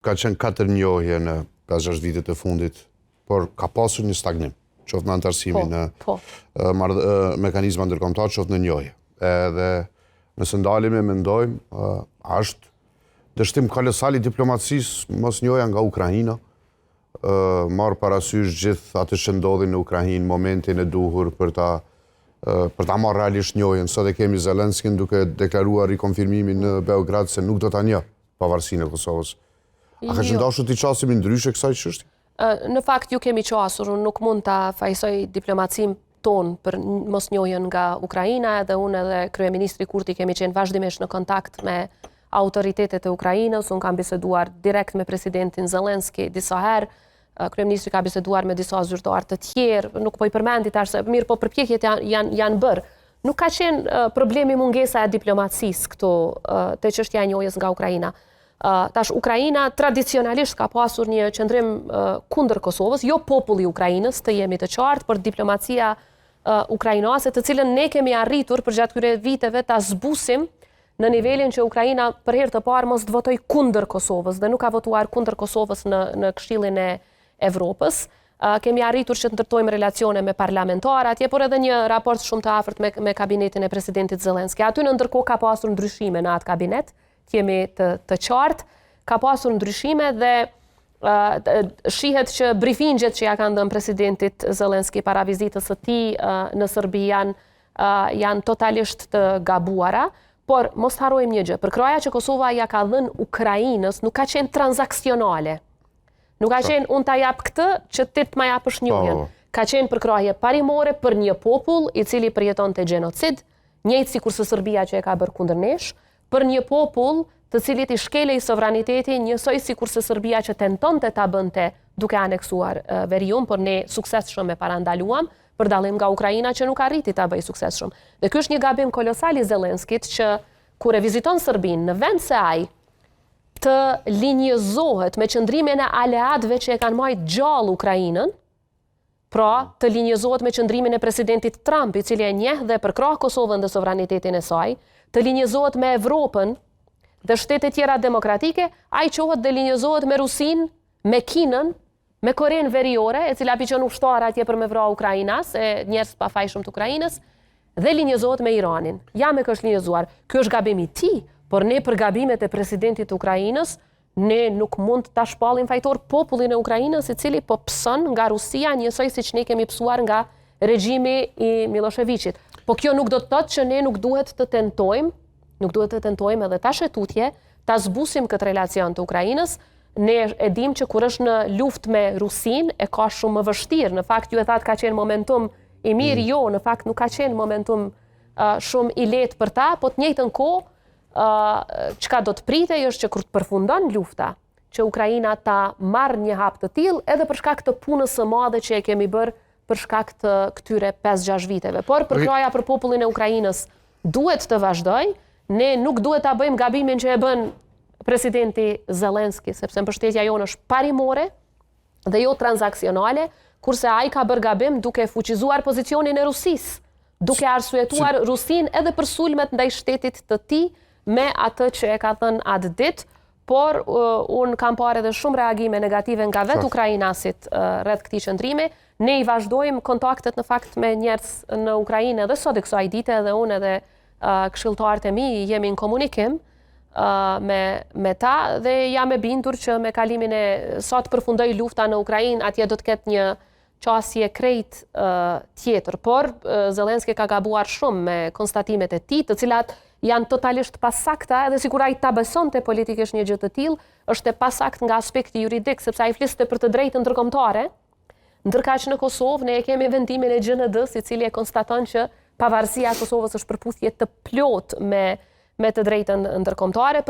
Ka qenë 4 njohje në 5-6 vitet e fundit, por ka pasur një stagnim, qoftë në antarësimi në mekanizma ndërkombëtar, qoftë në njohje. Edhe nëse ndalim e mendojmë, është dështim kolosal i diplomacisë mos njohja nga Ukraina, marrë parasysh gjithë atë që ndodhi në Ukrainë, momentin e duhur për ta marrë realisht njohjen. Sot e kemi Zelenskin duke deklaruar rikonfirmimin në Beograd se nuk do ta njohë pavarësinë e Kosovës. A ka qëndashur t'i qasim ndryshe kësaj çështje? Në fakt ju kemi qasur, unë nuk mund ta fajsoj diplomacin ton për mos njohjen nga Ukraina, edhe unë edhe kryeministri Kurti kemi qenë vazhdimisht në kontakt me autoritetet e Ukrainës, unë kam biseduar direkt me presidentin Zelenski disa herë, kryeministri ka biseduar me disa zyrtar të tjerë, nuk po i përmendit ashtë, mirë po përpjekjet janë bërë. Nuk ka qenë problemi mungesa e diplomacisë këto të çështja e njohjes nga Ukraina. Tash Ukraina tradicionalisht ka pasur një qëndrim kundër Kosovës, jo populli i Ukrainës, të jemi të qartë, për diplomacia ukrainase, të cilën ne kemi arritur për gjatë këtyre viteve ta zbusim në nivelin që Ukraina për herë të parë mos të votoj kundër Kosovës dhe nuk ka votuar kundër Kosovës në Këshillin e Evropës. Kemi arritur që të ndërtojmë relacione me parlamentarë atje, por edhe një raport shumë të afërt me kabinetin e presidentit Zelenski. Aty në ndërkohë ka pasur ndryshime në atë kabinet, jemi të qartë, ka pasur ndryshime dhe shihet që brifingjet që ja kanë dhënë presidentit Zelenski para vizitës së tij në Serbi janë totalisht të gabuara, por mos harrojmë një gjë, përkraja që Kosova ja ka dhënë Ukrainës nuk ka qenë transaksionale. Nuk ka qenë unë ta jap këtë që ti të ma japësh njohjen. Ka qenë përkrahje parimore për një popull i cili përjetonte gjenocid, njëjtë sikur se Serbia që e ka bërë kundër nesh, për një popull të cilit i shkelej sovraniteti njësoj sikur se Serbia që tentonte ta bënte duke aneksuar Veriun, por ne suksesshëm e parandaluam, për dallim nga Ukraina që nuk arriti ta bëjë suksesshëm. Dhe ky është një gabim kolosal i Zelenskit që kur e viziton Serbinë në vend se ai të linjëzohet me qëndrimin e aleatëve që e kanë marrë gjallë Ukrainën, pra të linjëzohet me qëndrimin e presidentit Trump, i cili e njeh dhe përkrah Kosovën dhe sovranitetin e saj, të linjëzohet me Evropën dhe shtetet tjera demokratike, ai qohet dhe linjëzohet me Rusinë, me Kinën, me Korenë Veriore, e cila piqen ushtar atje për me vrarë Ukrainas, njerëz pa fajshëm të Ukrainës, dhe linjëzohet me Iranin. Ja me kështë linjëzuar. Ky është gabimi i tij, por ne për gabimet e presidentit të Ukrainës, ne nuk mund ta shpallim fajtor popullin e Ukrainës, i cili po pson nga Rusia njësoj siç ne kemi psuar nga regjimi i Miloševićit. Po kjo nuk do të thotë që ne nuk duhet të tentojmë edhe ta shetutje, ta zbusim këtë relacion të Ukrainës. Ne e dim që kur është në luftë me Rusin, e ka shumë më vështirë. Në fakt, ju e thatë ka qenë momentum i mirë, jo, në fakt nuk ka qenë momentum shumë i lehtë për ta, po të njëjtën kohë, çka do të pritej është që kur të përfundon lufta, që Ukraina ta marrë një hap të tillë edhe për shkak të punës së madhe që e kemi bërë për shkak të këtyre 5-6 viteve. Por përkraja për popullin e Ukrainës duhet të vazhdoj, ne nuk duhet ta bëjmë gabimin që e bën presidenti Zelenski, sepse mbështetja jonë është parimore dhe jo transaksionale, kurse ai ka bërë gabim duke fuqizuar pozicionin e Rusisë, duke arsyetuar Rusinë edhe për sulmet ndaj shtetit të tij me atë që e ka thënë atë ditë, por unë kam parë edhe shumë reagime negative nga vetë ukrainasit rreth këtij qëndrimi. Ne i vazhdojmë kontaktet në fakt me njerëz në Ukrainë edhe sot e kësaj dite, edhe unë edhe këshilltarët e mi jemi në komunikim me ta dhe jam e bindur që me kalimin e sa të përfundoj lufta në Ukrainë, atje do të ketë një qasje krejt tjetër, por Zelenski ka gabuar shumë me konstatimet e tij, të cilat janë totalisht pasakta, edhe sikur ai ta besonte politikisht një gjë të tillë, është e pasakt nga aspekti juridik, sepse ai fliste për të drejtën ndërkombëtare, ndërkaq në Kosovë ne kemi vendimin e GND-s, i cili e konstaton që pavarësia e Kosovës është përputhje të plotë me të drejtën ndërkombëtare.